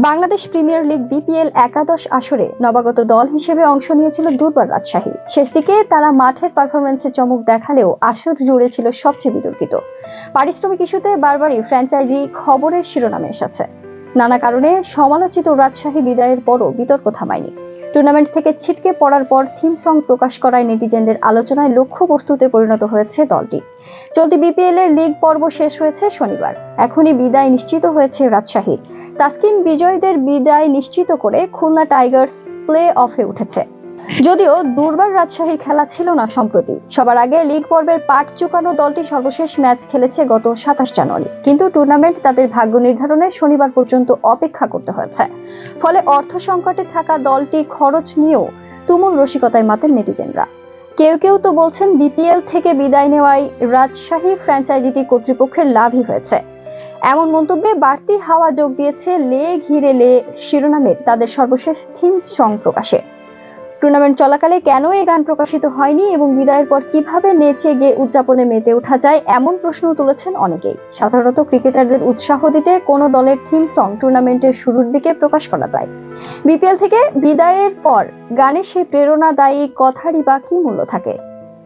Bangladesh premier league BPL একাদশ আসরে নবাগত দল হিসেবে অংশ নিয়েছিল দুর্বার রাজশাহী। শেষ দিকে তারা মাঠের পারফরম্যান্সে চমক দেখালেও আসর জুড়ে ছিল সবচেয়ে বিতর্কিত। পারিশ্রমিক ইস্যুতে বারবারই ফ্র্যাঞ্চাইজি খবরের শিরোনামে এসেছে। নানা কারণে সমালোচিত রাজশাহী বিদায়ের পরও বিতর্ক থামায়নি। টুর্নামেন্ট থেকে ছিটকে পড়ার পর থিম সং প্রকাশ করায় নেটিজেনদের আলোচনায় লক্ষ্যবস্তুতে পরিণত হয়েছে দলটি। চলতি বিপিএল এর লিগ পর্ব শেষ হয়েছে শনিবার। এখনই বিদায় নিশ্চিত হয়েছে রাজশাহীর। তাসকিন বিজয়ীদের বিদায় নিশ্চিত করে খুলনা টাইগার্স প্লে অফে উঠেছে। যদিও দুর্বার রাজশাহীর খেলা ছিল না সম্প্রতি। সবার আগে লিগ পর্বের পাট চুকানো দলটি সর্বশেষ ম্যাচ খেলেছে গত 27 জানুয়ারি, কিন্তু টুর্নামেন্ট তাদের ভাগ্য নির্ধারণে শনিবার পর্যন্ত অপেক্ষা করতে হয়েছে। ফলে অর্থ সংকটে থাকা দলটি খরচ নিয়েও তুমুল রসিকতায় মাতেন নেটিজেনরা। কেউ কেউ তো বলছেন বিপিএল থেকে বিদায় নেওয়ায় রাজশাহী ফ্র্যাঞ্চাইজিটি কর্তৃপক্ষের লাভই হয়েছে। এমন মন্তব্যে বাড়তি হাওয়া যোগ দিয়েছে লে ঘিরে লে শিরোনামের তাদের সর্বশেষ থিম সং প্রকাশে। টুর্নামেন্ট চলাকালে কেন এই গান প্রকাশিত হয়নি এবং বিদায়ের পর কিভাবে নেচে গিয়ে উদযাপনে মেতে ওঠা যায়, এমন প্রশ্ন তুলেছেন অনেকেই। সাধারণত ক্রিকেটারদের উৎসাহ দিতে কোনো দলের থিম সং টুর্নামেন্টের শুরুর দিকে প্রকাশ করা যায়। বিপিএল থেকে বিদায়ের পর গানের সেই প্রেরণাদায়ী কথারই বা কি মূল্য থাকে?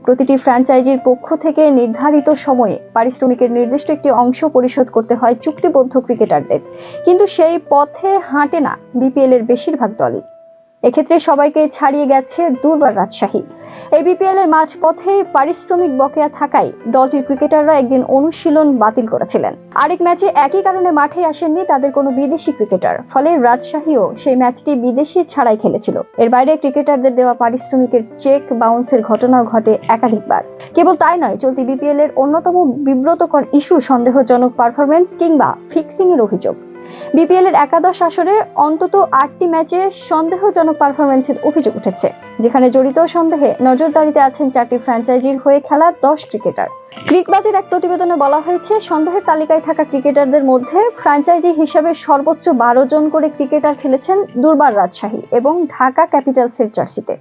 প্রতিটি ফ্র্যাঞ্চাইজির পক্ষ থেকে নির্ধারিত সময়ে পারিশ্রমিকের নির্দিষ্ট একটি অংশ পরিশোধ করতে হয় চুক্তিবদ্ধ ক্রিকেটারদের, কিন্তু সেই পথে হাঁটে না বিপিএল এর বেশিরভাগ দলই। এক্ষেত্রে সবাইকে ছাড়িয়ে গেছে দুর্বার রাজশাহী। এই বিপিএল এর মাঝপথে পারিশ্রমিক বকেয়া থাকায় দলটির ক্রিকেটাররা একদিন অনুশীলন বাতিল করেছিলেন। আরেক ম্যাচে একই কারণে মাঠে আসেননি তাদের কোনো বিদেশি ক্রিকেটার। ফলে রাজশাহীও সেই ম্যাচটি বিদেশি ছাড়াই খেলেছিল। এর বাইরে ক্রিকেটারদের দেওয়া পারিশ্রমিকের চেক বাউন্সের ঘটনাও ঘটে একাধিকবার। কেবল তাই নয়, চলতি বিপিএল এর অন্যতম বিব্রতকর ইস্যু সন্দেহজনক পারফরম্যান্স কিংবা ফিক্সিং এর অভিযোগ। বিপিএল এর একাদশ আসরে অন্তত 8টি ম্যাচে সন্দেহজনক পারফরম্যান্সের অভিযোগ উঠেছে, যেখানে জড়িত সন্দেহে নজরদারিতে আছেন 4টি ফ্র্যাঞ্চাইজির হয়ে খেলা 10 ক্রিকেটার। ক্রিকবাজের এক প্রতিবেদনে বলা হয়েছে, সন্দেহের তালিকায় থাকা ক্রিকেটারদের মধ্যে ফ্র্যাঞ্চাইজি হিসেবে সর্বোচ্চ 12 জন করে ক্রিকেটার খেলেছেন দুর্বার রাজশাহী এবং ঢাকা ক্যাপিটালসের জার্সিতে।